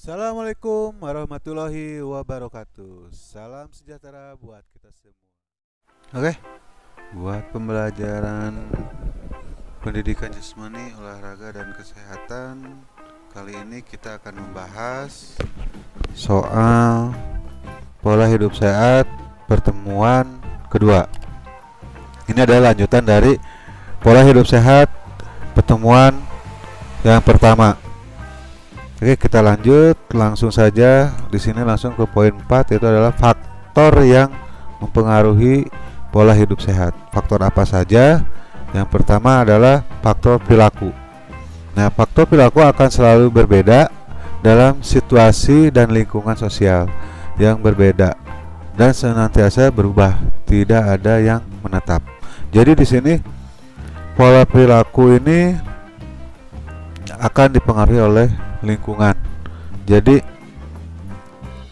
Assalamualaikum warahmatullahi wabarakatuh. Salam sejahtera buat kita semua. Oke, buat pembelajaran pendidikan jasmani, olahraga dan kesehatan, kali ini kita akan membahas soal pola hidup sehat pertemuan kedua. Ini adalah lanjutan dari pola hidup sehat pertemuan yang pertama. Oke, kita lanjut langsung saja. Di sini langsung ke poin 4, yaitu adalah faktor yang mempengaruhi pola hidup sehat. Faktor apa saja? Yang pertama adalah faktor perilaku. Nah, faktor perilaku akan selalu berbeda dalam situasi dan lingkungan sosial yang berbeda dan senantiasa berubah, tidak ada yang menetap. Jadi di sini pola perilaku ini akan dipengaruhi oleh lingkungan. Jadi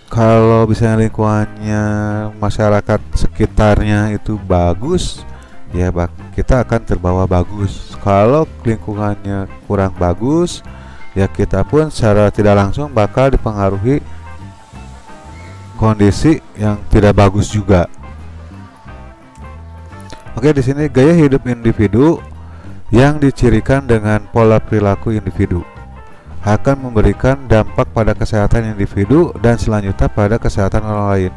kalau misalnya lingkungannya, masyarakat sekitarnya itu bagus, ya kita akan terbawa bagus. Kalau lingkungannya kurang bagus, ya kita pun secara tidak langsung bakal dipengaruhi kondisi yang tidak bagus juga. Oke, di sini gaya hidup individu yang dicirikan dengan pola perilaku individu akan memberikan dampak pada kesehatan individu dan selanjutnya pada kesehatan orang lain.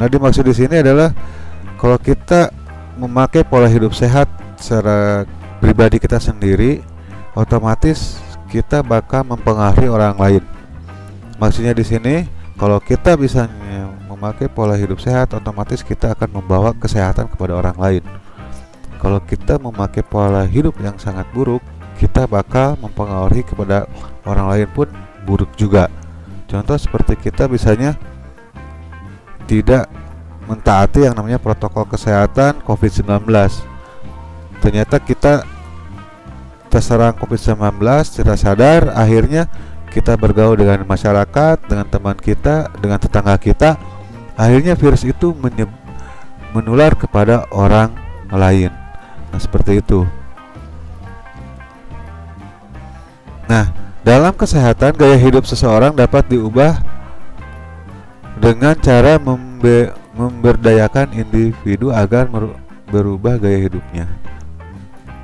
Nah, dimaksud di sini adalah kalau kita memakai pola hidup sehat secara pribadi kita sendiri, otomatis kita bakal mempengaruhi orang lain. Maksudnya di sini, kalau kita bisa memakai pola hidup sehat, otomatis kita akan membawa kesehatan kepada orang lain. Kalau kita memakai pola hidup yang sangat buruk, kita bakal mempengaruhi kepada orang lain pun buruk juga. Contoh seperti kita misalnya tidak mentaati yang namanya protokol kesehatan COVID-19. Ternyata kita terserang COVID-19 tidak sadar, akhirnya kita bergaul dengan masyarakat, dengan teman kita, dengan tetangga kita, akhirnya virus itu menular kepada orang lain. Nah, seperti itu. Nah, dalam kesehatan, gaya hidup seseorang dapat diubah dengan cara memberdayakan individu agar berubah gaya hidupnya.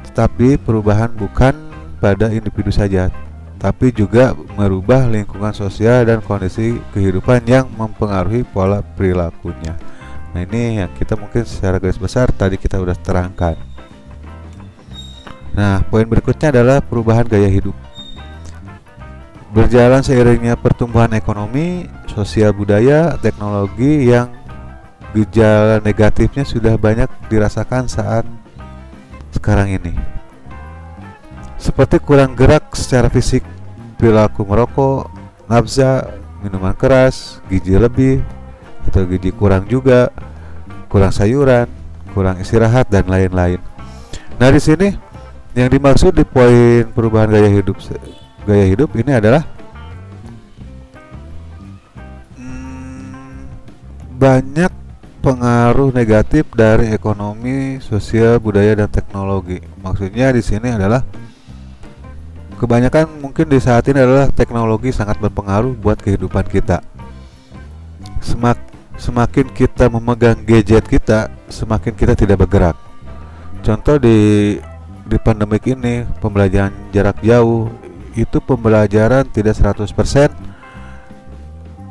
Tetapi perubahan bukan pada individu saja, tapi juga merubah lingkungan sosial dan kondisi kehidupan yang mempengaruhi pola perilakunya. Nah, ini yang kita mungkin secara garis besar tadi kita sudah terangkan. Nah, poin berikutnya adalah perubahan gaya hidup. Berjalan seiringnya pertumbuhan ekonomi, sosial budaya, teknologi yang gejala negatifnya sudah banyak dirasakan saat sekarang ini. Seperti kurang gerak secara fisik, perilaku merokok, nafsa, minuman keras, gizi lebih atau gizi kurang juga, kurang sayuran, kurang istirahat dan lain-lain. Nah, di sini yang dimaksud di poin perubahan gaya hidup ini adalah banyak pengaruh negatif dari ekonomi, sosial, budaya dan teknologi. Maksudnya di sini adalah kebanyakan mungkin di saat ini adalah teknologi sangat berpengaruh buat kehidupan kita. Semakin kita memegang gadget kita, semakin kita tidak bergerak. Contoh di pandemik ini, pembelajaran jarak jauh itu pembelajaran tidak 100%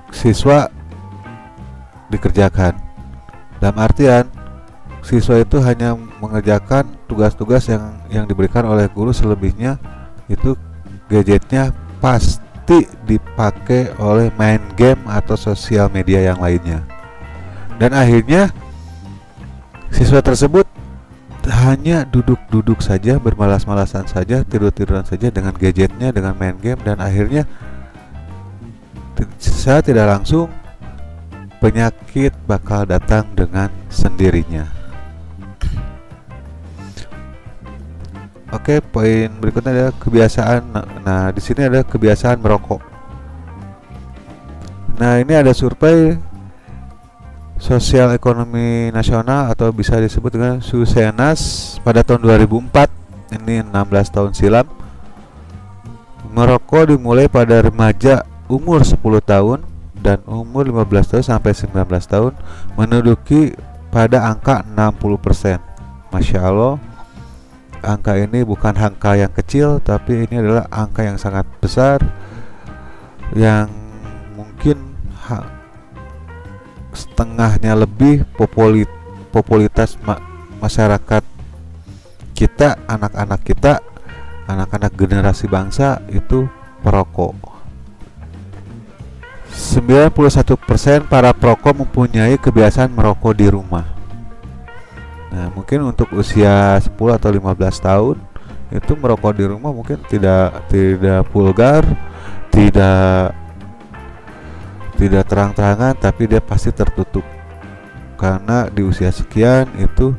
siswa dikerjakan. Dalam artian siswa itu hanya mengerjakan tugas-tugas yang diberikan oleh guru, selebihnya itu gadgetnya pasti dipakai oleh main game atau sosial media yang lainnya. Dan akhirnya siswa tersebut hanya duduk-duduk saja, bermalas-malasan saja, tidur-tiduran saja dengan gadgetnya, dengan main game, dan akhirnya saya tidak langsung penyakit bakal datang dengan sendirinya. Oke, poin berikutnya adalah kebiasaan. Nah, di sini ada kebiasaan merokok. Nah, ini ada survei Sosial Ekonomi Nasional atau bisa disebut dengan Susenas pada tahun 2004. Ini 16 tahun silam. Merokok dimulai pada remaja umur 10 tahun dan umur 15 tahun sampai 19 tahun menduduki pada angka 60%. Masya Allah, angka ini bukan angka yang kecil, tapi ini adalah angka yang sangat besar yang mungkin setengahnya lebih popularitas masyarakat kita, anak-anak generasi bangsa itu perokok. 91% para perokok mempunyai kebiasaan merokok di rumah. Nah, mungkin untuk usia 10 atau 15 tahun itu merokok di rumah mungkin tidak vulgar, tidak terang-terangan, tapi dia pasti tertutup. Karena di usia sekian itu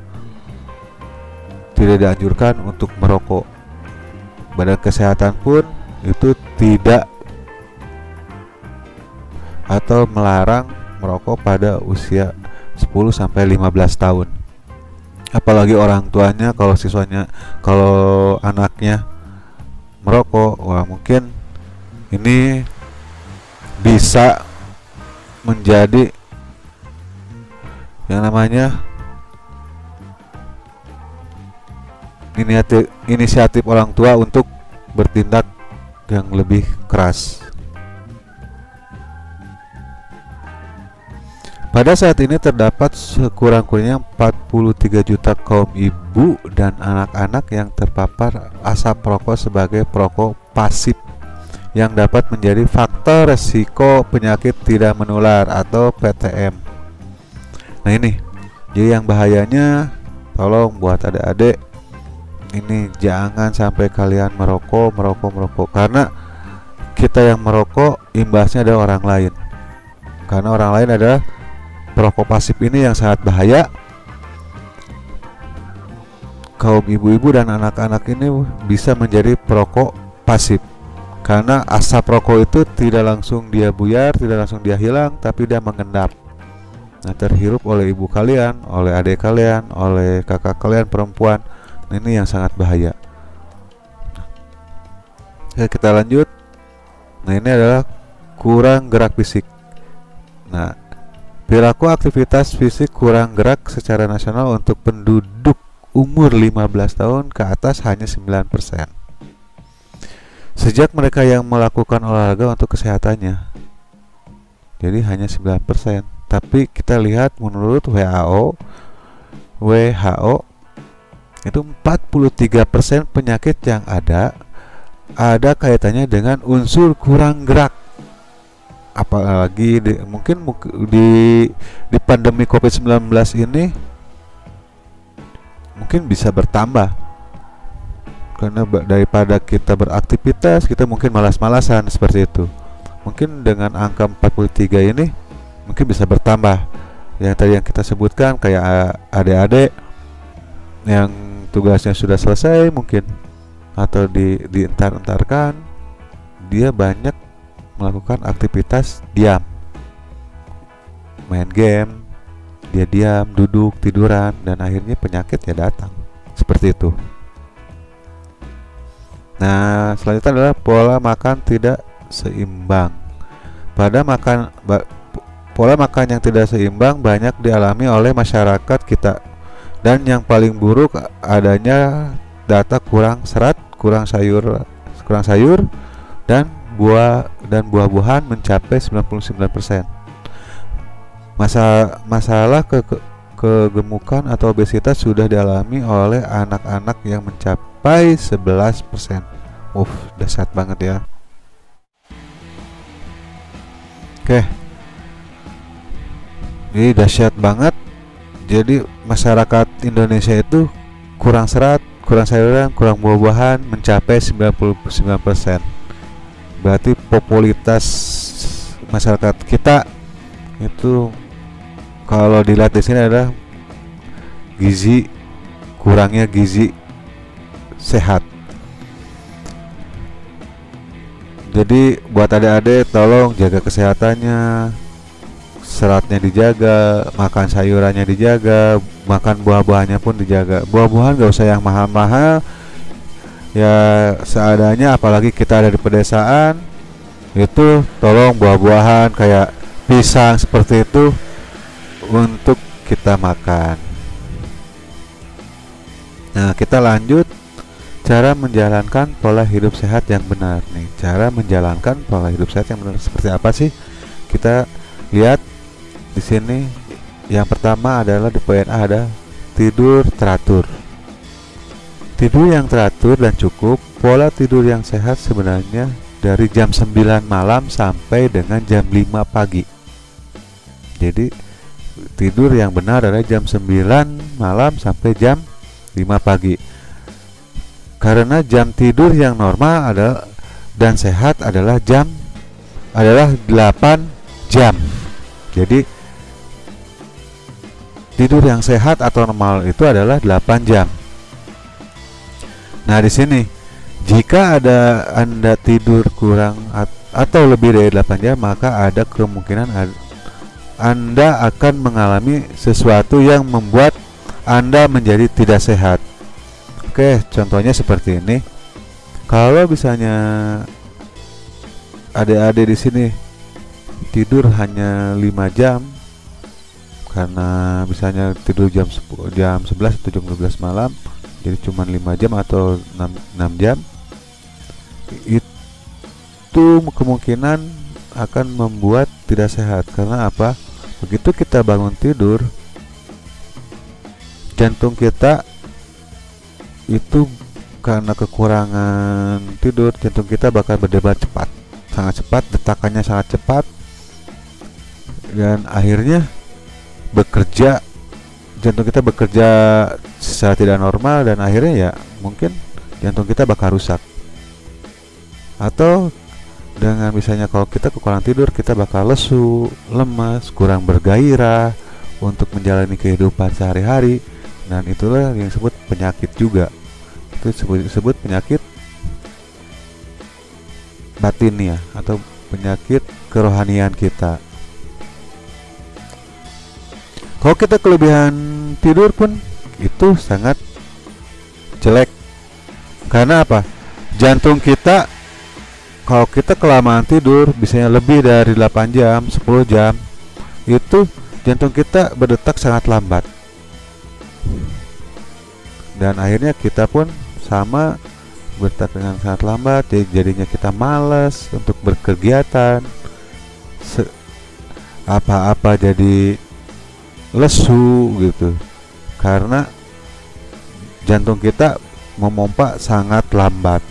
tidak dianjurkan untuk merokok. Badan Kesehatan pun itu tidak atau melarang merokok pada usia 10 sampai 15 tahun. Apalagi orang tuanya kalau anaknya merokok, wah mungkin ini bisa menjadi yang namanya inisiatif orang tua untuk bertindak yang lebih keras. Pada saat ini terdapat sekurang-kurangnya 43 juta kaum ibu dan anak-anak yang terpapar asap rokok sebagai perokok pasif yang dapat menjadi faktor resiko penyakit tidak menular atau PTM. Nah ini, jadi yang bahayanya, tolong buat adik-adik ini jangan sampai kalian merokok karena kita yang merokok imbasnya ada orang lain. Karena orang lain adalah perokok pasif ini yang sangat bahaya. Kaum ibu-ibu dan anak-anak ini bisa menjadi perokok pasif karena asap rokok itu tidak langsung dia buyar, tidak langsung dia hilang, tapi dia mengendap. Nah, terhirup oleh ibu kalian, oleh adik kalian, oleh kakak kalian perempuan. Nah, ini yang sangat bahaya. Oke, kita lanjut. Nah, ini adalah kurang gerak fisik. Nah, perilaku aktivitas fisik kurang gerak secara nasional untuk penduduk umur 15 tahun ke atas hanya 9%. Sejak mereka yang melakukan olahraga untuk kesehatannya. Jadi hanya 9%. Tapi kita lihat menurut WHO itu 43% penyakit yang ada kaitannya dengan unsur kurang gerak. Apalagi mungkin di pandemi COVID-19 ini mungkin bisa bertambah karena daripada kita beraktivitas kita mungkin malas-malasan seperti itu. Mungkin dengan angka 43 ini mungkin bisa bertambah yang tadi yang kita sebutkan, kayak adik-adik yang tugasnya sudah selesai mungkin atau dientar-entarkan, dia banyak melakukan aktivitas diam, main game, dia diam, duduk, tiduran, dan akhirnya penyakit ya datang seperti itu. Nah, selanjutnya adalah pola makan tidak seimbang. Pola makan yang tidak seimbang banyak dialami oleh masyarakat kita, dan yang paling buruk adanya data kurang serat, kurang sayur dan buah-buahan mencapai 99%. Masalah kegemukan atau obesitas sudah dialami oleh anak-anak yang mencapai 11%. Dahsyat banget ya. Oke. Ini dahsyat banget. Jadi masyarakat Indonesia itu kurang serat, kurang sayuran, kurang buah-buahan mencapai 99%. Berarti popularitas masyarakat kita itu kalau dilihat di sini adalah kurangnya gizi sehat. Jadi buat adik-adik tolong jaga kesehatannya, seratnya dijaga, makan sayurannya dijaga, makan buah-buahannya pun dijaga. Buah-buahan gak usah yang mahal-mahal, ya seadanya, apalagi kita ada di pedesaan. itu tolong buah-buahan kayak pisang seperti itu untuk kita makan. Nah, kita lanjut cara menjalankan pola hidup sehat yang benar nih. Cara menjalankan pola hidup sehat yang benar seperti apa sih? Kita lihat di sini. Yang pertama adalah di poin A ada tidur teratur. Tidur yang teratur dan cukup. Pola tidur yang sehat sebenarnya dari jam 9 malam sampai dengan jam 5 pagi. Jadi tidur yang benar adalah jam 9 malam sampai jam 5 pagi. Karena jam tidur yang normal adalah dan sehat adalah 8 jam. Jadi tidur yang sehat atau normal itu adalah 8 jam. Nah, di sini jika Anda tidur kurang atau lebih dari 8 jam, maka ada kemungkinan Anda akan mengalami sesuatu yang membuat Anda menjadi tidak sehat. Oke, contohnya seperti ini. Kalau misalnya adik-adik di sini tidur hanya 5 jam, karena misalnya tidur jam 11 atau jam 12 malam, jadi cuma 5 jam atau 6 jam, itu kemungkinan akan membuat tidak sehat. Karena apa? Begitu kita bangun tidur, jantung kita itu karena kekurangan tidur, jantung kita bakal berdebar cepat, sangat cepat, detakannya sangat cepat, dan akhirnya jantung kita bekerja secara tidak normal, dan akhirnya ya mungkin jantung kita bakal rusak. Atau dengan misalnya kalau kita kekurangan tidur, kita bakal lesu, lemas, kurang bergairah untuk menjalani kehidupan sehari-hari, dan itulah yang disebut penyakit juga. Itu disebut penyakit batin ya, atau penyakit kerohanian kita. Kalau kita kelebihan tidur pun itu sangat jelek. Karena apa? Jantung kita, kalau kita kelamaan tidur, biasanya lebih dari 8 jam, 10 jam, itu jantung kita berdetak sangat lambat. Dan akhirnya kita pun sama, berdetak dengan sangat lambat, jadinya kita malas untuk berkegiatan, apa-apa jadi lesu gitu, karena jantung kita memompa sangat lambat.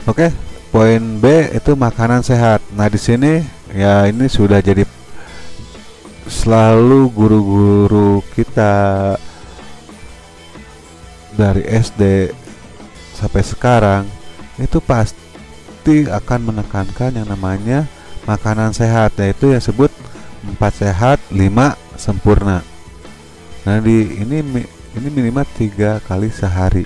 Oke, poin B itu makanan sehat. Nah, di sini ya ini sudah jadi selalu guru-guru kita dari SD sampai sekarang itu pasti akan menekankan yang namanya makanan sehat, yaitu yang sebut 4 sehat 5 sempurna. Nah, ini minimal 3 kali sehari.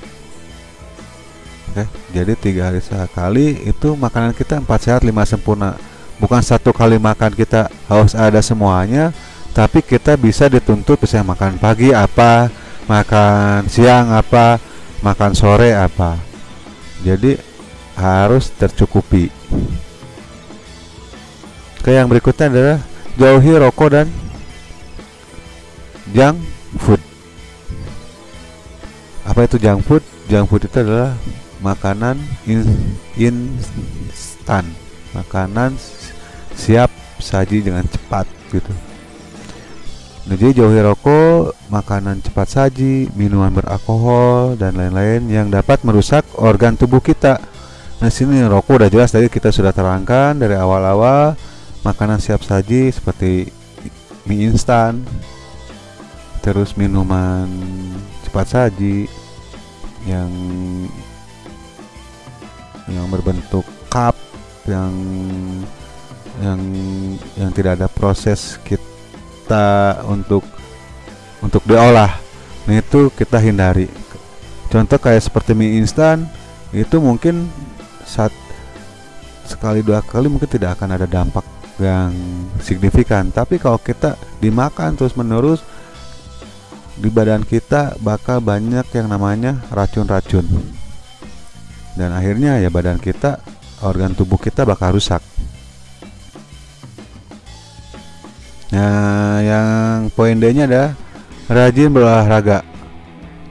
Oke, jadi 3 hari sekali itu makanan kita 4 sehat 5 sempurna. Bukan satu kali makan kita harus ada semuanya, tapi kita bisa dituntut misalnya makan pagi apa, makan siang apa, makan sore apa. Jadi harus tercukupi. Oke, yang berikutnya adalah jauhi rokok dan junk food. Apa itu junk food? Junk food itu adalah makanan instan, makanan siap saji dengan cepat gitu. Nah, jadi jauhi rokok, makanan cepat saji, minuman beralkohol, dan lain-lain yang dapat merusak organ tubuh kita. Nah, sini rokok udah jelas tadi kita sudah terangkan dari awal-awal. Makanan siap saji seperti mie instan, terus minuman cepat saji yang berbentuk cup, yang tidak ada proses kita untuk diolah. Nah, itu kita hindari. Contoh kayak seperti mie instan, itu mungkin sekali 2 kali mungkin tidak akan ada dampak yang signifikan, tapi kalau kita dimakan terus menerus, di badan kita bakal banyak yang namanya racun-racun. dan akhirnya ya badan kita, organ tubuh kita bakal rusak. Nah, yang poin D-nya adalah rajin berolahraga.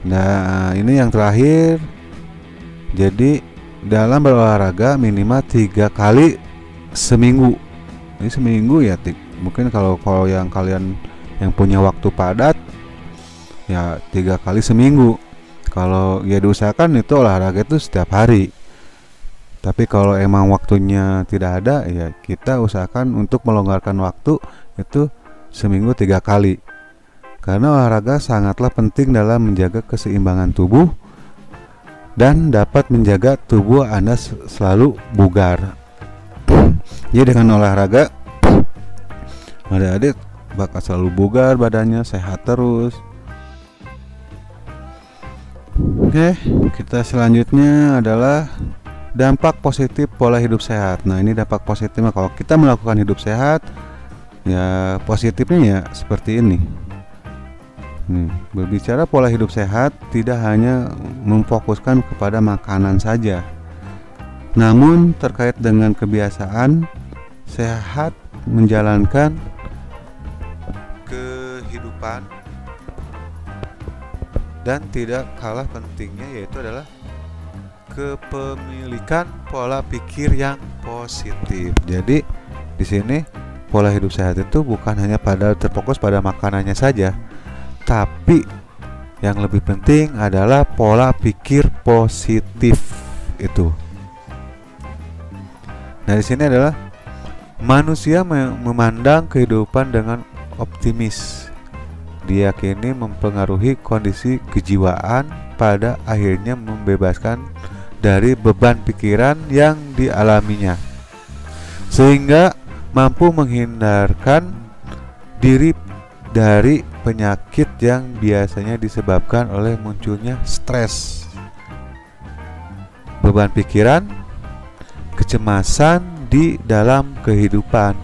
Nah, ini yang terakhir. Jadi dalam berolahraga minimal 3 kali seminggu. Ini seminggu ya, mungkin kalau yang kalian yang punya waktu padat ya 3 kali seminggu. Kalau ya diusahakan itu olahraga itu setiap hari. Tapi kalau emang waktunya tidak ada, ya kita usahakan untuk melonggarkan waktu itu seminggu 3 kali. Karena olahraga sangatlah penting dalam menjaga keseimbangan tubuh dan dapat menjaga tubuh Anda selalu bugar. Jadi dengan olahraga, adik-adik bakal selalu bugar, badannya sehat terus. Oke, kita selanjutnya adalah dampak positif pola hidup sehat. Nah, ini dampak positifnya kalau kita melakukan hidup sehat, ya positifnya ya seperti ini. Berbicara pola hidup sehat tidak hanya memfokuskan kepada makanan saja, namun terkait dengan kebiasaan sehat menjalankan kehidupan, dan tidak kalah pentingnya yaitu adalah kepemilikan pola pikir yang positif. Jadi di sini pola hidup sehat itu bukan hanya terfokus pada makanannya saja, tapi yang lebih penting adalah pola pikir positif itu. Nah, di sini adalah manusia memandang kehidupan dengan optimis. Diyakini mempengaruhi kondisi kejiwaan, pada akhirnya membebaskan dari beban pikiran yang dialaminya, sehingga mampu menghindarkan diri dari penyakit yang biasanya disebabkan oleh munculnya stres, beban pikiran, kecemasan di dalam kehidupan.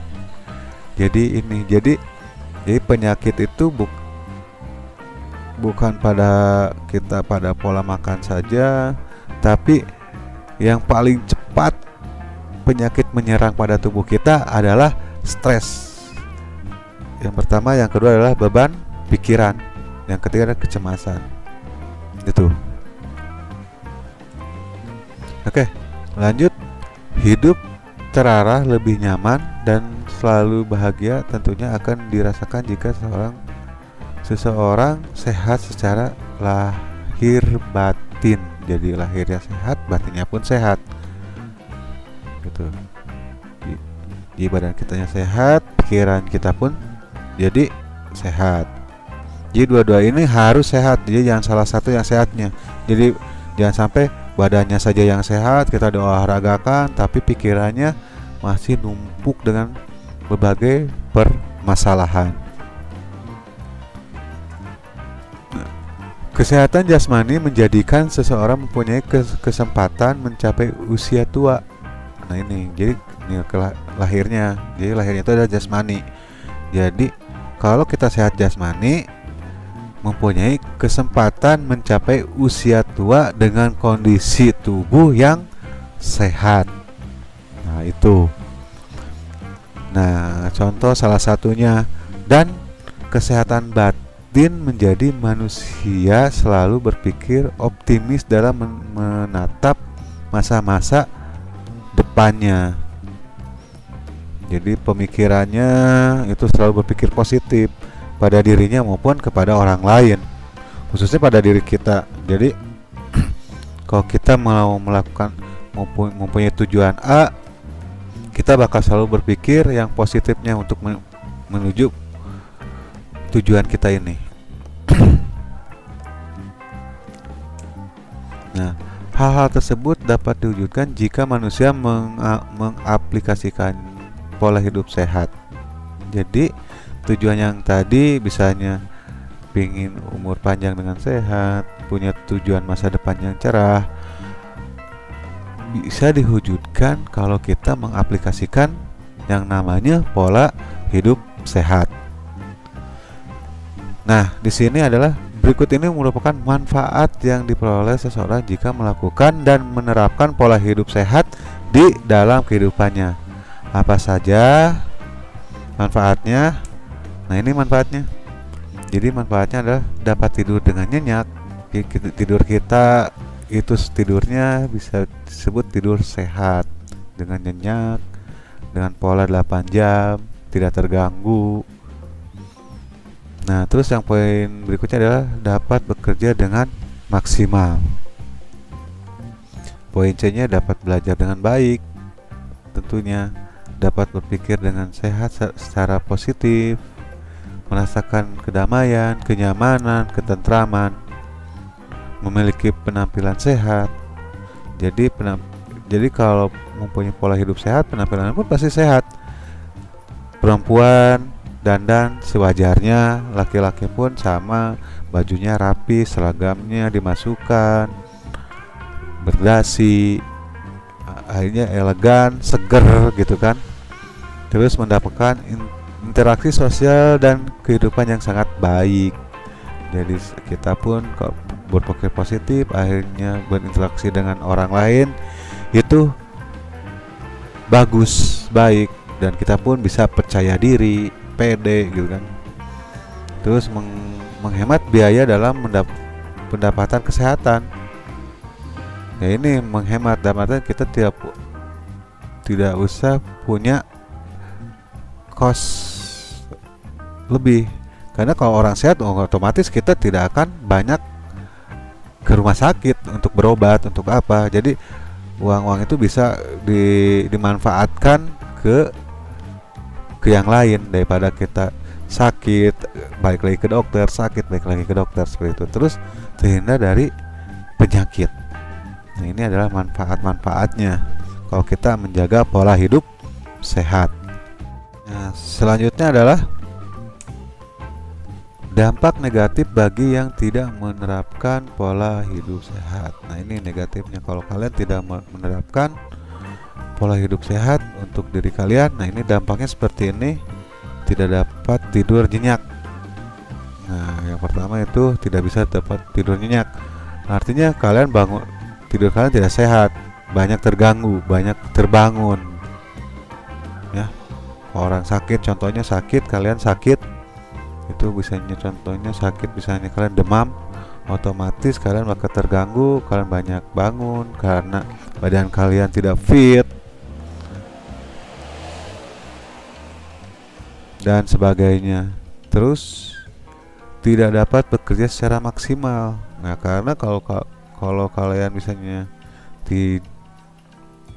Jadi penyakit itu bukan pada pola makan saja, tapi yang paling cepat penyakit menyerang pada tubuh kita adalah stres. Yang pertama, yang kedua adalah beban pikiran, yang ketiga adalah kecemasan. Itu. Oke, lanjut. Hidup terarah, lebih nyaman dan selalu bahagia tentunya akan dirasakan jika seseorang sehat secara lahir batin. Jadi lahirnya sehat, batinnya pun sehat. Gitu. Di badan kitanya sehat, pikiran kita pun jadi sehat. Jadi dua-dua ini harus sehat. Jadi jangan salah satu yang sehatnya. Jadi jangan sampai badannya saja yang sehat, kita diolahragakan, tapi pikirannya masih numpuk dengan berbagai permasalahan. Kesehatan jasmani menjadikan seseorang mempunyai kesempatan mencapai usia tua. Nah ini, jadi ini lahirnya. Jadi lahirnya itu adalah jasmani. Jadi kalau kita sehat jasmani, mempunyai kesempatan mencapai usia tua dengan kondisi tubuh yang sehat. Nah itu. Nah contoh salah satunya. Dan kesehatan batin menjadi manusia selalu berpikir optimis dalam menatap masa-masa depannya. Jadi pemikirannya itu selalu berpikir positif pada dirinya maupun kepada orang lain, khususnya pada diri kita. Jadi kalau kita mau melakukan mempunyai tujuan A, kita bakal selalu berpikir yang positifnya untuk menuju tujuan kita ini. Nah, hal-hal tersebut dapat diwujudkan jika manusia mengaplikasikan pola hidup sehat. Jadi tujuan yang tadi misalnya pingin umur panjang dengan sehat, punya tujuan masa depan yang cerah, bisa diwujudkan kalau kita mengaplikasikan yang namanya pola hidup sehat. Nah, di sini adalah berikut ini merupakan manfaat yang diperoleh seseorang jika melakukan dan menerapkan pola hidup sehat di dalam kehidupannya. Apa saja manfaatnya? Nah, ini manfaatnya. Jadi manfaatnya adalah dapat tidur dengan nyenyak. Tidur kita itu tidurnya bisa disebut tidur sehat dengan nyenyak, dengan pola 8 jam, tidak terganggu. Nah, terus yang poin berikutnya adalah dapat bekerja dengan maksimal. Poin C-nya dapat belajar dengan baik. Tentunya dapat berpikir dengan sehat secara positif, merasakan kedamaian, kenyamanan, ketentraman, memiliki penampilan sehat. Jadi kalau mempunyai pola hidup sehat, penampilan pun pasti sehat. Perempuan dandan sewajarnya, laki-laki pun sama, bajunya rapi, seragamnya dimasukkan, berdasi, akhirnya elegan, seger gitu kan. Terus mendapatkan interaksi sosial dan kehidupan yang sangat baik. Jadi kita pun kalau berpikir positif, akhirnya berinteraksi dengan orang lain itu bagus, baik, dan kita pun bisa percaya diri, pede gitu kan. Terus menghemat biaya dalam pendapatan kesehatan. Ya, ini menghemat dalam artian kita tidak usah punya kos lebih, karena kalau orang sehat otomatis kita tidak akan banyak ke rumah sakit untuk berobat, untuk apa. Jadi uang itu bisa dimanfaatkan ke yang lain daripada kita sakit balik lagi ke dokter, sakit balik lagi ke dokter, seperti itu. Terus terhindar dari penyakit. Nah, ini adalah manfaat-manfaatnya kalau kita menjaga pola hidup sehat. Nah, selanjutnya adalah dampak negatif bagi yang tidak menerapkan pola hidup sehat. Nah, ini negatifnya kalau kalian tidak menerapkan pola hidup sehat untuk diri kalian. Nah, ini dampaknya seperti ini. Tidak dapat tidur nyenyak. Nah, yang pertama itu tidak bisa dapat tidur nyenyak. Artinya kalian tidur kalian tidak sehat, banyak terganggu, banyak terbangun. Ya, orang sakit, contohnya sakit, kalian sakit, itu bisanya contohnya sakit, misalnya kalian demam, otomatis kalian bakal terganggu, kalian banyak bangun karena badan kalian tidak fit dan sebagainya. Terus tidak dapat bekerja secara maksimal. Nah, karena kalau kalian misalnya di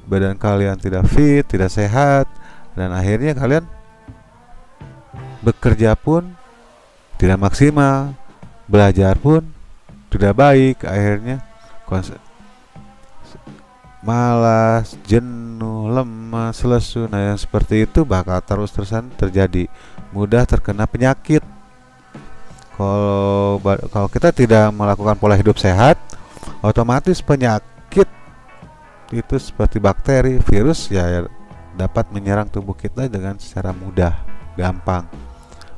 badan kalian tidak fit, tidak sehat, dan akhirnya kalian bekerja pun tidak maksimal, belajar pun tidak baik, akhirnya malas, jenuh, lemas, lesu. Nah, yang seperti itu bakal terus-terusan terjadi, mudah terkena penyakit. Kalau kita tidak melakukan pola hidup sehat, otomatis penyakit itu seperti bakteri, virus ya dapat menyerang tubuh kita dengan secara mudah, gampang.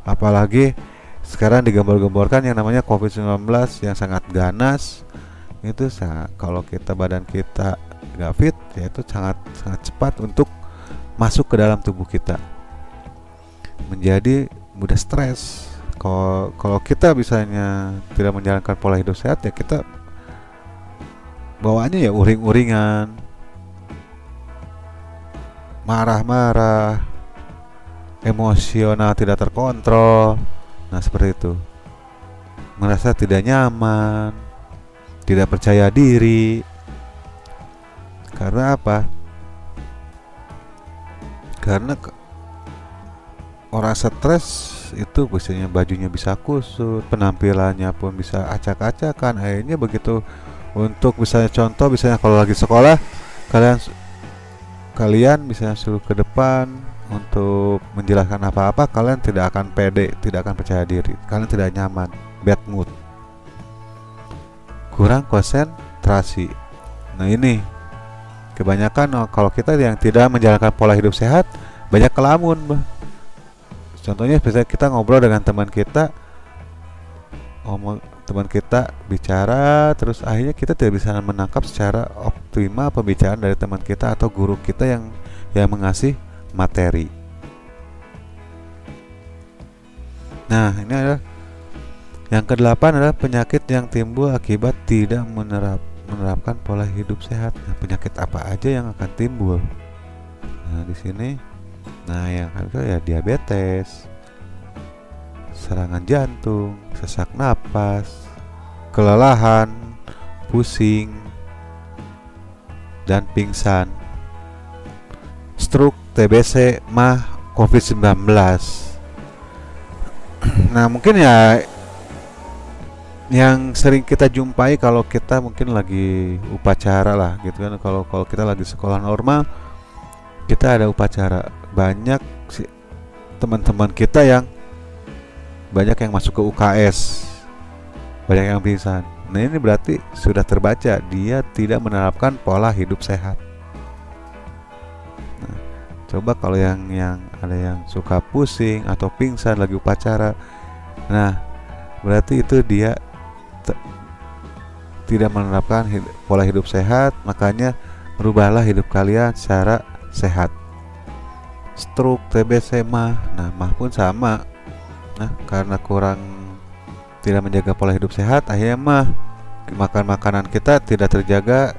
Apalagi sekarang digembor-gemborkan yang namanya COVID-19 yang sangat ganas. Itu kalau badan kita nggak fit, ya itu sangat cepat untuk masuk ke dalam tubuh kita, menjadi mudah stres. Kalau kita misalnya tidak menjalankan pola hidup sehat, ya kita bawaannya ya uring-uringan, marah-marah, emosional tidak terkontrol. Nah, seperti itu, merasa tidak nyaman, tidak percaya diri. Karena apa? Karena orang stres itu biasanya bajunya bisa kusut, penampilannya pun bisa acak-acakan. Akhirnya begitu, untuk misalnya contoh, misalnya kalau lagi sekolah, kalian misalnya suruh ke depan untuk menjelaskan apa-apa, kalian tidak akan pede, tidak akan percaya diri, kalian tidak nyaman, bad mood, kurang konsentrasi. Nah, ini kebanyakan kalau kita yang tidak menjalankan pola hidup sehat, banyak kelamun, Contohnya biasanya kita ngobrol dengan teman kita, teman kita bicara, terus akhirnya kita tidak bisa menangkap secara optimal pembicaraan dari teman kita atau guru kita yang mengasih materi. Nah, ini adalah yang ke-8 adalah penyakit yang timbul akibat tidak menerapkan pola hidup sehat. Nah, penyakit apa aja yang akan timbul? Nah, di sini, nah yang kedua ya diabetes, serangan jantung, sesak napas, kelelahan, pusing, dan pingsan, stroke, TBC, MAH, COVID-19. Nah, mungkin ya yang sering kita jumpai kalau kita mungkin lagi upacara lah gitu kan. Kalau kita lagi sekolah normal, kita ada upacara, banyak teman-teman kita yang masuk ke UKS, banyak yang pingsan. Nah, ini berarti sudah terbaca dia tidak menerapkan pola hidup sehat. Nah, coba kalau yang ada yang suka pusing atau pingsan lagi upacara, nah berarti itu dia tidak menerapkan pola hidup sehat. Makanya rubahlah hidup kalian secara sehat. Stroke, TBC, MAH, nah MAH pun sama. Nah, karena kurang tidak menjaga pola hidup sehat, akhirnya MAH, makan makanan kita tidak terjaga,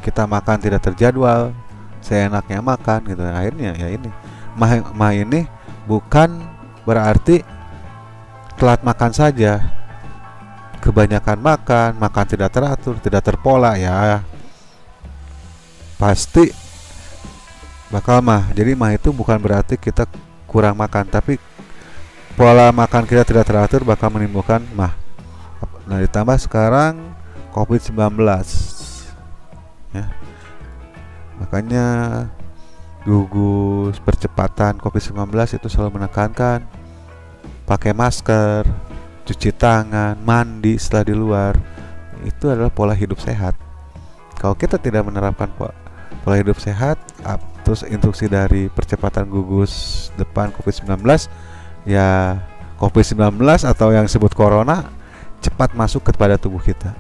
kita makan tidak terjadwal, seenaknya makan gitu. Akhirnya ya ini MAH ini bukan berarti telat makan saja, kebanyakan makan tidak teratur, tidak terpola, ya pasti bakal MAH. Jadi MAH itu bukan berarti kita kurang makan, tapi pola makan kita tidak teratur bakal menimbulkan MAH. Nah, ditambah sekarang COVID-19 ya, makanya gugus percepatan COVID-19 itu selalu menekankan pakai masker, cuci tangan, mandi setelah di luar. Itu adalah pola hidup sehat. Kalau kita tidak menerapkan pola hidup sehat, terus instruksi dari percepatan gugus depan COVID-19, ya COVID-19 atau yang disebut corona cepat masuk kepada tubuh kita.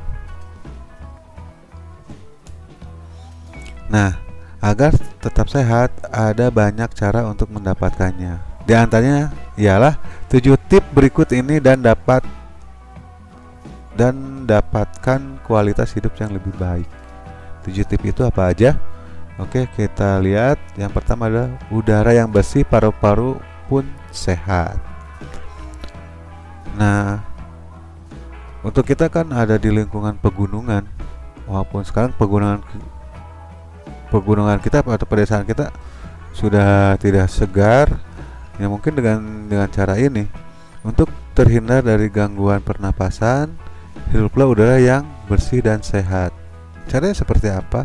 Nah, agar tetap sehat ada banyak cara untuk mendapatkannya. Di antaranya ialah 7 tips berikut ini dan dapatkan kualitas hidup yang lebih baik. 7 tips itu apa aja? Oke, kita lihat. Yang pertama adalah udara yang bersih, paru-paru pun sehat. Nah, untuk kita kan ada di lingkungan pegunungan, walaupun sekarang pegunungan kita atau pedesaan kita sudah tidak segar, ya mungkin dengan cara ini, untuk terhindar dari gangguan pernapasan, hiduplah udara yang bersih dan sehat. Caranya seperti apa?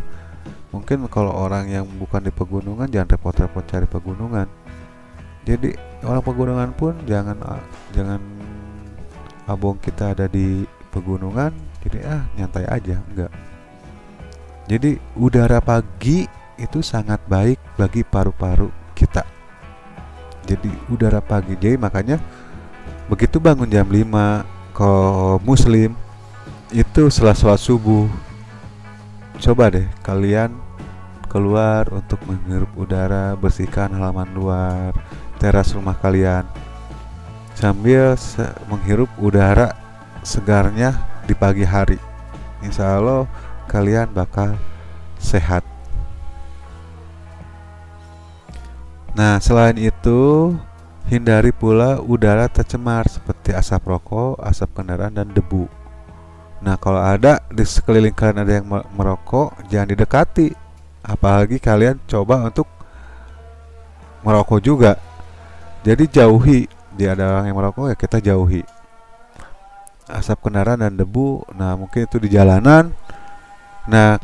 Mungkin kalau orang yang bukan di pegunungan, jangan repot-repot cari pegunungan. Jadi orang pegunungan pun jangan abong kita ada di pegunungan, jadi nyantai aja, enggak. Jadi udara pagi itu sangat baik bagi paru-paru kita. Jadi udara pagi, jadi makanya begitu bangun jam 5 kalau muslim itu setelah sholat subuh, coba deh kalian keluar untuk menghirup udara, bersihkan halaman luar, teras rumah kalian, sambil menghirup udara segarnya di pagi hari. Insya Allah kalian bakal sehat. Nah, selain itu, hindari pula udara tercemar seperti asap rokok, asap kendaraan, dan debu. Nah, kalau ada di sekeliling kalian ada yang merokok, jangan didekati. Apalagi kalian coba untuk merokok juga. Jadi jauhi. Dia ada orang yang merokok, ya kita jauhi. Asap kendaraan dan debu, nah mungkin itu di jalanan. Nah,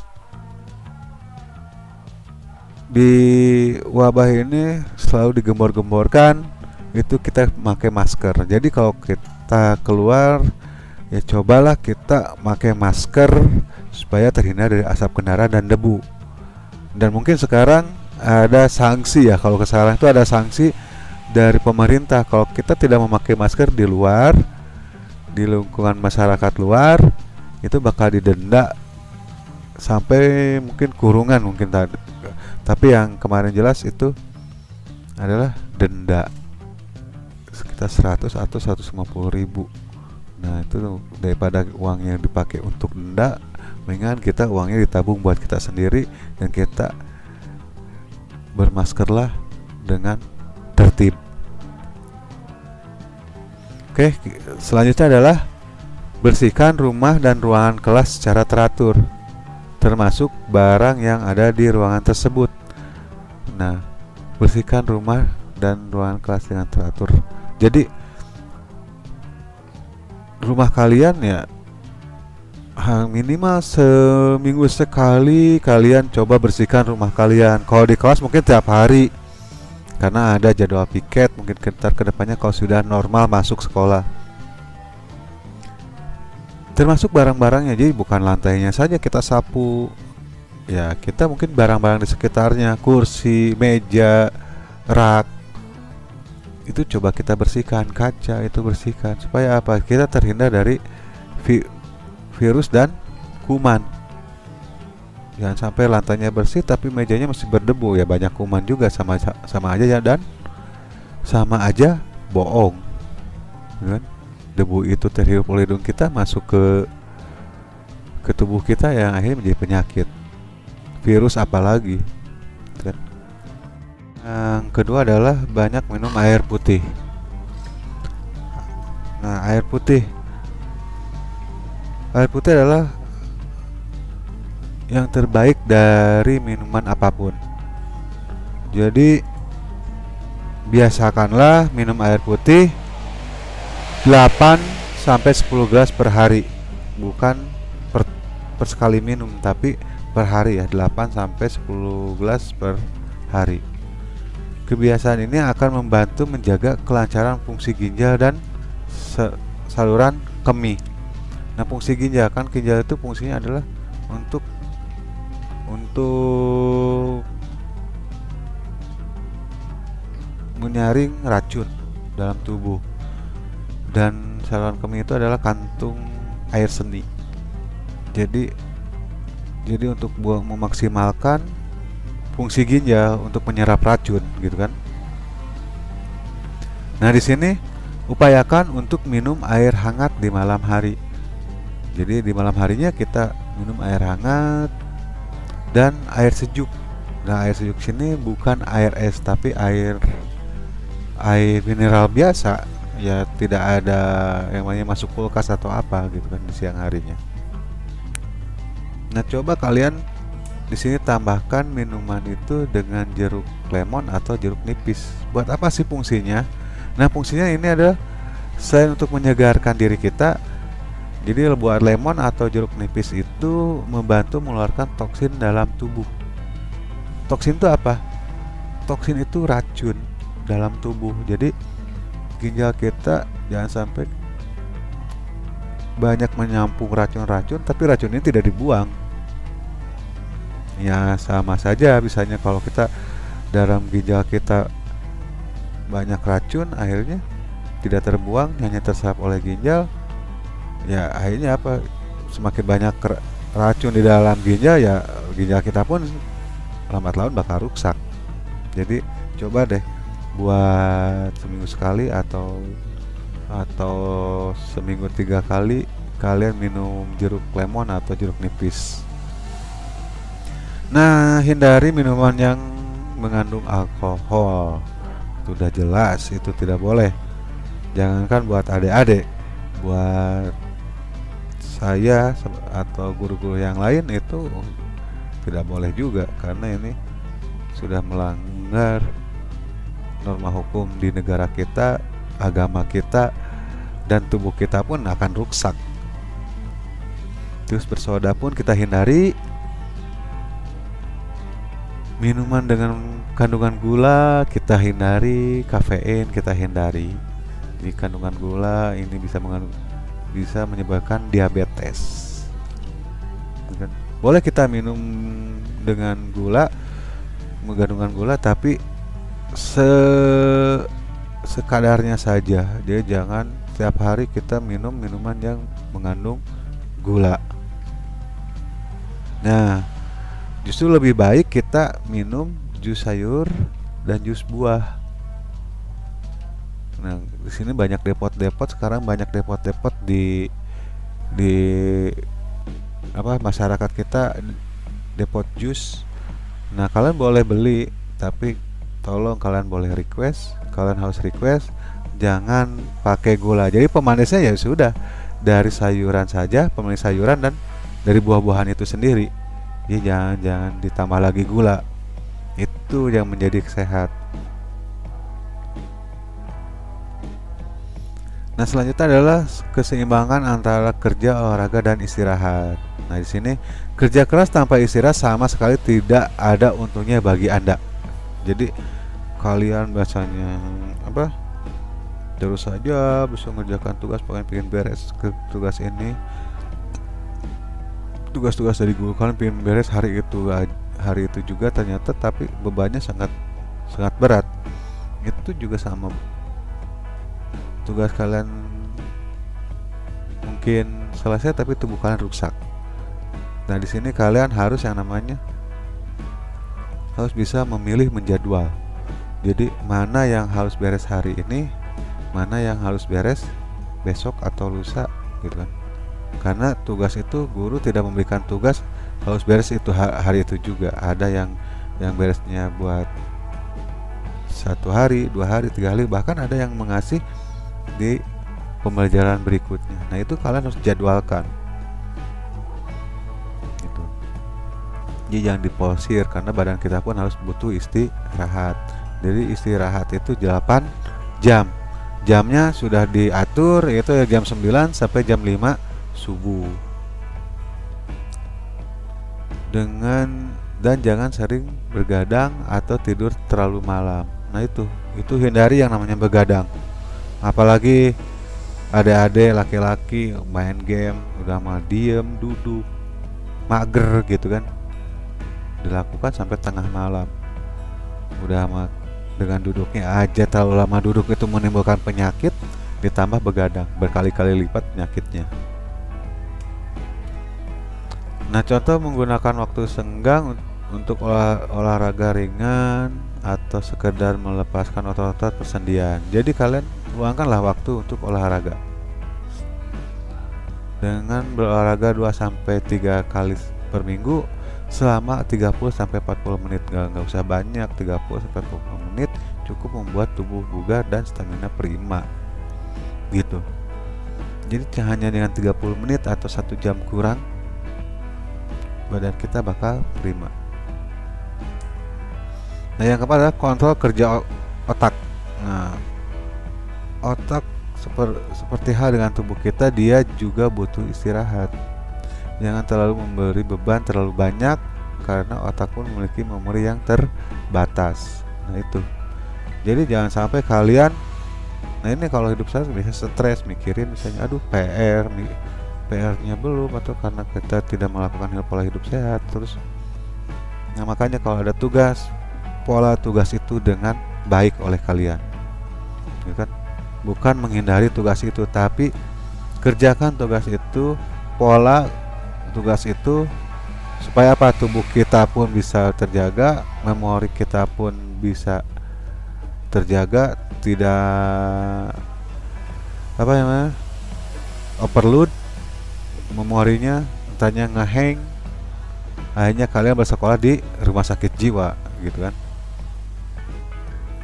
di wabah ini selalu digembor-gemborkan itu kita pakai masker. Jadi kalau kita keluar, ya cobalah kita pakai masker supaya terhindar dari asap kendaraan dan debu. Dan mungkin sekarang ada sanksi ya, kalau kesalahan itu ada sanksi dari pemerintah. Kalau kita tidak memakai masker di luar, di lingkungan masyarakat luar itu bakal didenda sampai mungkin kurungan mungkin tadi. Tapi yang kemarin jelas itu adalah denda sekitar 100 atau 150.000. Nah itu daripada uangnya dipakai untuk denda, mendingan kita uangnya ditabung buat kita sendiri dan kita bermaskerlah dengan tertib. Oke, selanjutnya adalah bersihkan rumah dan ruangan kelas secara teratur, termasuk barang yang ada di ruangan tersebut. Nah, bersihkan rumah dan ruangan kelas dengan teratur. Jadi rumah kalian ya minimal seminggu sekali kalian coba bersihkan rumah kalian. Kalau di kelas mungkin tiap hari, karena ada jadwal piket. Mungkin ke depannya kalau sudah normal masuk sekolah. Termasuk barang-barangnya, jadi bukan lantainya saja kita sapu. Ya kita mungkin barang-barang di sekitarnya, kursi, meja, rak, itu coba kita bersihkan. Kaca itu bersihkan. Supaya apa? Kita terhindar dari virus dan kuman. Jangan sampai lantainya bersih tapi mejanya masih berdebu, ya banyak kuman juga, sama aja ya, dan sama aja bohong, kan? Debu itu terhirup oleh hidung kita, masuk ke tubuh kita yang akhirnya menjadi penyakit, virus apalagi, kan? Yang kedua adalah banyak minum air putih. Nah, air putih adalah yang terbaik dari minuman apapun. Jadi biasakanlah minum air putih 8 sampai 10 gelas per hari. Bukan per sekali minum, tapi per hari ya, 8 sampai 10 gelas per hari. Kebiasaan ini akan membantu menjaga kelancaran fungsi ginjal dan saluran kemih. Nah, fungsi ginjal, kan ginjal itu fungsinya adalah untuk menyaring racun dalam tubuh, dan saluran kemih itu adalah kantung air seni. Jadi untuk memaksimalkan fungsi ginjal untuk menyerap racun, gitu kan. Nah, di sini upayakan untuk minum air hangat di malam hari. Jadi di malam harinya kita minum air hangat dan air sejuk. Nah, air sejuk sini bukan air es, tapi air mineral biasa. Ya tidak ada yang namanya masuk kulkas atau apa gitu kan di siang harinya. Nah, coba kalian di sini tambahkan minuman itu dengan jeruk lemon atau jeruk nipis. Buat apa sih fungsinya? Nah, fungsinya ini adalah selain untuk menyegarkan diri kita, jadi buat lemon atau jeruk nipis itu membantu mengeluarkan toksin dalam tubuh. Toksin itu apa? Toksin itu racun dalam tubuh. Jadi ginjal kita jangan sampai banyak menyampung racun-racun, tapi racun ini tidak dibuang. Ya sama saja misalnya kalau kita dalam ginjal kita banyak racun, akhirnya tidak terbuang, hanya terserap oleh ginjal. Ya akhirnya apa? Semakin banyak racun di dalam ginjal, ya ginjal kita pun lambat laun bakal rusak. Jadi coba deh buat seminggu sekali atau seminggu 3 kali kalian minum jeruk lemon atau jeruk nipis. Nah, hindari minuman yang mengandung alkohol. Sudah jelas itu tidak boleh. Jangankan buat adik-adik, buat saya atau guru-guru yang lain itu tidak boleh juga, karena ini sudah melanggar norma hukum di negara kita, agama kita, dan tubuh kita pun akan rusak. Terus bersoda pun kita hindari. Minuman dengan kandungan gula kita hindari, kafein kita hindari. Di kandungan gula ini bisa menyebabkan diabetes. Boleh kita minum dengan gula, mengandungan gula, tapi sekadarnya saja. Dia jangan setiap hari kita minum minuman yang mengandung gula. Nah, justru lebih baik kita minum jus sayur dan jus buah. Nah, di sini banyak depot-depot, sekarang banyak depot-depot di masyarakat kita, depot jus. Nah, kalian boleh beli, tapi tolong kalian harus request jangan pakai gula. Jadi pemanisnya ya sudah dari sayuran saja, pemanis sayuran dan dari buah-buahan itu sendiri. Jadi jangan ditambah lagi gula. Itu yang menjadi sehat. Nah, selanjutnya adalah keseimbangan antara kerja, olahraga, dan istirahat. Nah, di sini kerja keras tanpa istirahat sama sekali tidak ada untungnya bagi Anda. Jadi kalian biasanya terus saja bisa mengerjakan tugas, pengen beres ke tugas ini, tugas-tugas dari guru kalian pengen beres hari itu juga ternyata, tapi bebannya sangat berat. Itu juga sama, tugas kalian mungkin selesai tapi tubuh kalian rusak. Nah, di sini kalian harus bisa memilih, menjadwal. Jadi mana yang harus beres hari ini, mana yang harus beres besok atau lusa, gitu kan. Karena tugas itu guru tidak memberikan tugas harus beres itu hari itu juga. Ada yang beresnya buat 1 hari, 2 hari, 3 hari, bahkan ada yang mengasih di pembelajaran berikutnya. Nah, itu kalian harus jadwalkan gitu. Jadi jangan diporsir, karena badan kita pun harus butuh istirahat. Jadi istirahat itu 8 jam. Jamnya sudah diatur, yaitu jam 9 sampai jam 5 subuh. Dan jangan sering bergadang atau tidur terlalu malam. Nah, itu hindari yang namanya begadang. Apalagi adik-adik laki-laki main game udah mah diem, duduk, mager gitu kan, dilakukan sampai tengah malam. Udah mah dengan duduknya aja terlalu lama duduk itu menimbulkan penyakit, ditambah begadang berkali-kali lipat penyakitnya. Nah, contoh menggunakan waktu senggang untuk olahraga ringan atau sekedar melepaskan otot-otot persendian. Jadi kalian luangkanlah waktu untuk olahraga. Dengan berolahraga 2-3 kali per minggu selama 30-40 menit. Nggak usah banyak, 30-40 menit cukup membuat tubuh bugar dan stamina prima gitu. Jadi hanya dengan 30 menit atau 1 jam kurang, badan kita bakal prima. Nah, yang keempat adalah kontrol kerja otak. Nah, otak seperti hal dengan tubuh kita, dia juga butuh istirahat. Jangan terlalu memberi beban terlalu banyak, karena otak pun memiliki memori yang terbatas. Nah, itu. Jadi jangan sampai kalian, nah ini kalau hidup saya bisa stres mikirin misalnya, aduh PR-nya belum, atau karena kita tidak melakukan pola hidup sehat terus. Nah, makanya kalau ada pola tugas itu dengan baik oleh kalian, ya kan? Bukan menghindari tugas itu, tapi kerjakan tugas itu, pola tugas itu, supaya apa? Tubuh kita pun bisa terjaga, memori kita pun bisa terjaga, tidak overload memorinya, entahnya ngehang, akhirnya kalian bersekolah di rumah sakit jiwa gitu kan.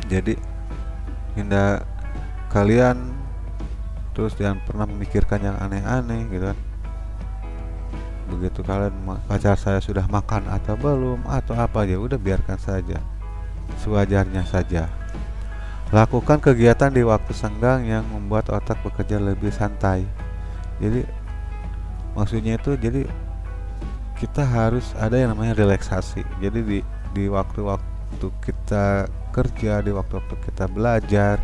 Jadi kalian terus jangan pernah memikirkan yang aneh-aneh gitu kan. Begitu kalian, pacar saya sudah makan atau belum atau apa, ya udah biarkan saja, sewajarnya saja. Lakukan kegiatan di waktu senggang yang membuat otak bekerja lebih santai. Jadi maksudnya itu, jadi kita harus ada yang namanya relaksasi. Jadi di waktu-waktu kita kerja, di waktu-waktu kita belajar,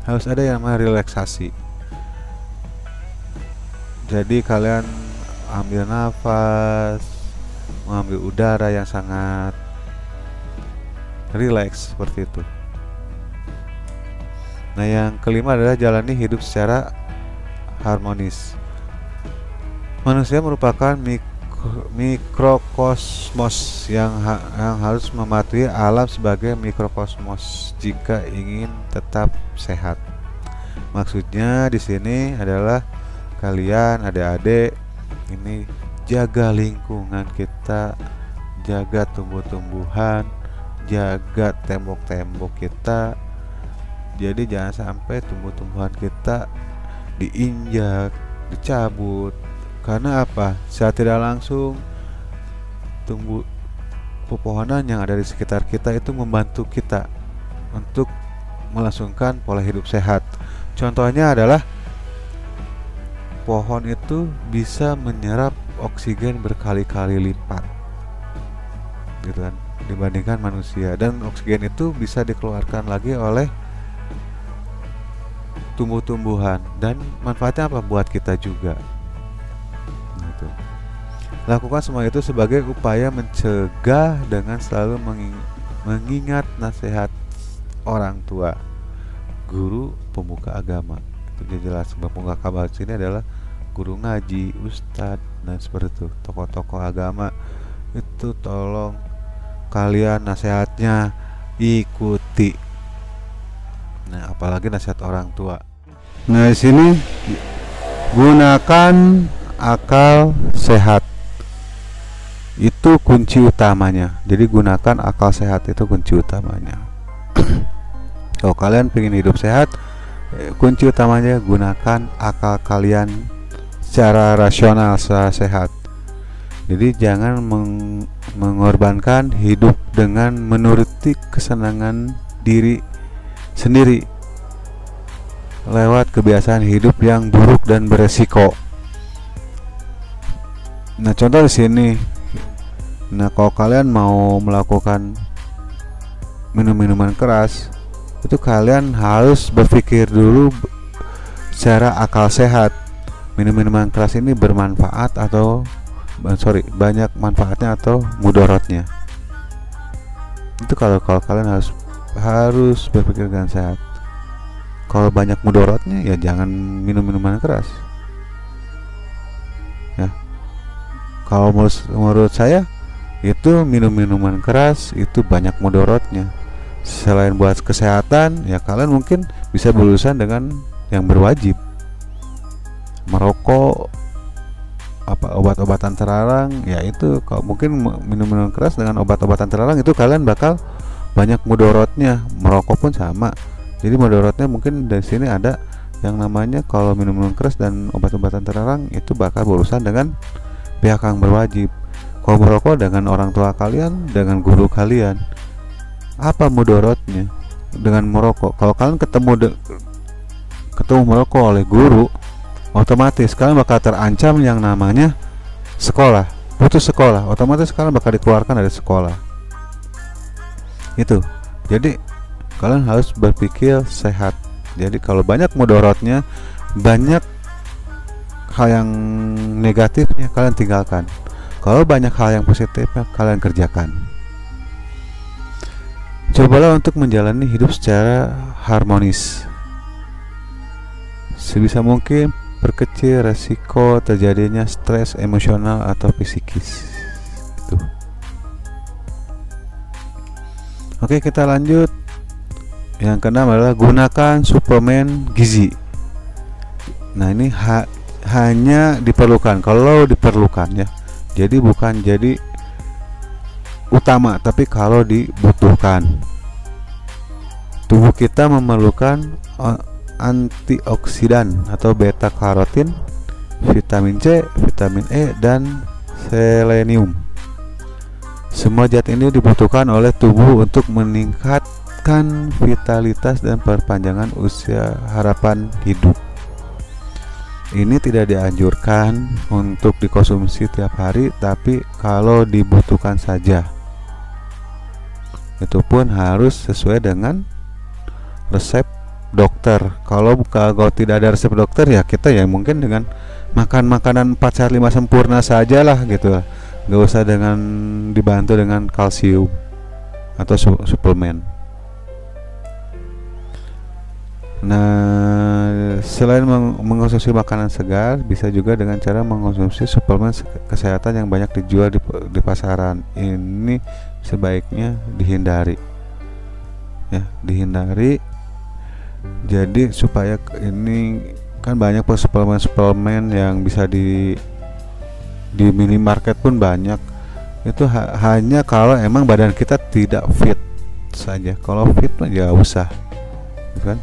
harus ada yang namanya relaksasi. Jadi kalian ambil nafas, mengambil udara yang sangat rileks seperti itu. Nah, yang kelima adalah jalani hidup secara harmonis. Manusia merupakan mikrokosmos yang harus mematuhi alam sebagai mikrokosmos jika ingin tetap sehat. Maksudnya di sini adalah kalian adik-adik ini jaga lingkungan kita, jaga tumbuh-tumbuhan, jaga tembok-tembok kita. Jadi jangan sampai tumbuh-tumbuhan kita diinjak, dicabut. Karena apa? Secara tidak langsung tumbuh pepohonan yang ada di sekitar kita itu membantu kita untuk melangsungkan pola hidup sehat. Contohnya adalah pohon itu bisa menyerap oksigen berkali-kali lipat, gitu kan, dibandingkan manusia, dan oksigen itu bisa dikeluarkan lagi oleh tumbuh-tumbuhan dan manfaatnya apa buat kita juga. Lakukan semua itu sebagai upaya mencegah dengan selalu mengingat nasihat orang tua, guru, pemuka agama. Itu jelas, pemuka agama sini adalah guru ngaji, ustadz, dan seperti itu. Tokoh-tokoh agama itu tolong kalian nasihatnya ikuti. Nah, apalagi nasihat orang tua. Nah, di sini gunakan akal sehat. Itu kunci utamanya. Jadi gunakan akal sehat, itu kunci utamanya. Kalau kalian pengen hidup sehat, kunci utamanya gunakan akal kalian secara rasional, secara sehat. Jadi jangan mengorbankan hidup dengan menuruti kesenangan diri sendiri lewat kebiasaan hidup yang buruk dan beresiko. Nah, contoh di sini. Nah, kalau kalian mau melakukan minum-minuman keras, itu kalian harus berpikir dulu secara akal sehat. Minum-minuman keras ini bermanfaat atau banyak manfaatnya atau mudaratnya. Itu kalau kalian harus berpikir dengan sehat. Kalau banyak mudaratnya, ya jangan minum minuman keras. Ya. Kalau menurut saya itu minum-minuman keras itu banyak mudaratnya. Selain buat kesehatan, ya kalian mungkin bisa berurusan dengan yang berwajib. Merokok, obat-obatan terlarang, ya itu kalau mungkin minum-minuman keras dengan obat-obatan terlarang itu kalian bakal banyak mudaratnya. Merokok pun sama. Jadi mudaratnya mungkin dari sini ada yang namanya kalau minum-minuman keras dan obat-obatan terlarang itu bakal berurusan dengan pihak yang berwajib. Kalau merokok dengan orang tua kalian, dengan guru kalian, apa mudaratnya dengan merokok? Kalau kalian ketemu merokok oleh guru, otomatis kalian bakal terancam yang namanya sekolah, putus sekolah. Otomatis kalian bakal dikeluarkan dari sekolah. Itu. Jadi kalian harus berpikir sehat. Jadi kalau banyak mudaratnya, banyak hal yang negatifnya kalian tinggalkan. Kalau banyak hal yang positifnya kalian kerjakan. Cobalah untuk menjalani hidup secara harmonis. Sebisa mungkin perkecil resiko terjadinya stres emosional atau psikis. Itu. Oke, kita lanjut. Yang keenam adalah gunakan suplemen gizi. Nah, ini hanya diperlukan kalau diperlukan ya. Jadi bukan jadi utama, tapi kalau dibutuhkan. Tubuh kita memerlukan antioksidan atau beta karotin, vitamin C, vitamin E, dan selenium. Semua zat ini dibutuhkan oleh tubuh untuk meningkatkan vitalitas dan perpanjangan usia harapan hidup. Ini tidak dianjurkan untuk dikonsumsi tiap hari, tapi kalau dibutuhkan saja. Itu pun harus sesuai dengan resep dokter. Kalau tidak ada resep dokter, ya kita ya mungkin dengan makan makanan 4 sehat 5 sempurna sajalah gitu. Gak usah dengan dibantu dengan kalsium atau suplemen. Nah, Selain mengonsumsi makanan segar, bisa juga dengan cara mengonsumsi suplemen kesehatan yang banyak dijual di pasaran. Ini sebaiknya dihindari, ya, dihindari. Jadi supaya ini kan banyak suplemen yang bisa di minimarket pun banyak. Itu hanya kalau emang badan kita tidak fit saja. Kalau fit mah ya usah, kan?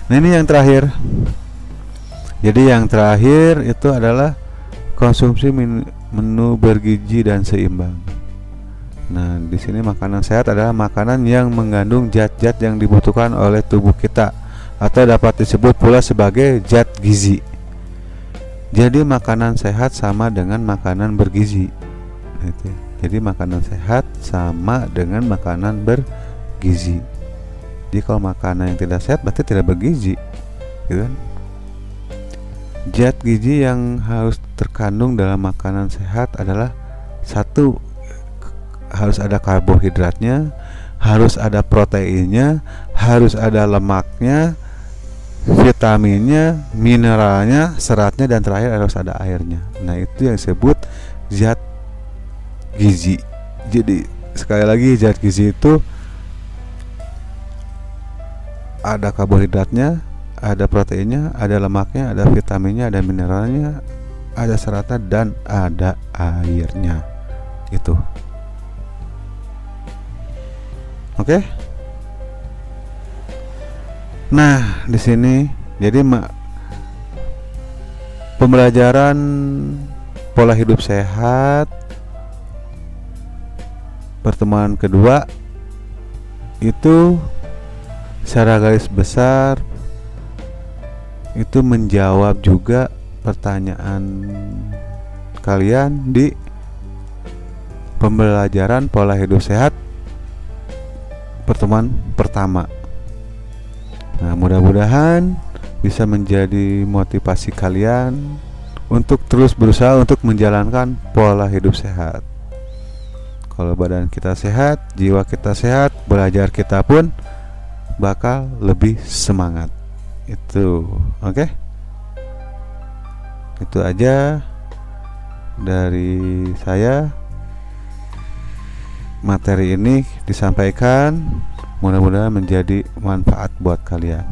Nah, ini yang terakhir. Jadi yang terakhir itu adalah konsumsi menu bergizi dan seimbang. Nah, di sini makanan sehat adalah makanan yang mengandung zat-zat yang dibutuhkan oleh tubuh kita atau dapat disebut pula sebagai zat gizi. Jadi makanan sehat sama dengan makanan bergizi. Jadi makanan sehat sama dengan makanan bergizi. Jadi kalau makanan yang tidak sehat berarti tidak bergizi, gitu kan? Zat gizi yang harus terkandung dalam makanan sehat adalah satu, harus ada karbohidratnya, harus ada proteinnya, harus ada lemaknya, vitaminnya, mineralnya, seratnya, dan terakhir harus ada airnya. Nah, itu yang disebut zat gizi. Jadi sekali lagi, zat gizi itu ada karbohidratnya, ada proteinnya, ada lemaknya, ada vitaminnya, ada mineralnya, ada seratnya, dan ada airnya. Itu. Oke. Nah, di sini jadi pembelajaran pola hidup sehat pertemuan kedua itu secara garis besar itu menjawab juga pertanyaan kalian di pembelajaran pola hidup sehat pertemuan pertama. Nah, mudah-mudahan bisa menjadi motivasi kalian untuk terus berusaha untuk menjalankan pola hidup sehat. Kalau badan kita sehat, jiwa kita sehat, belajar kita pun bakal lebih semangat. Itu, oke? Itu aja dari saya. Materi ini disampaikan, mudah-mudahan menjadi manfaat buat kalian.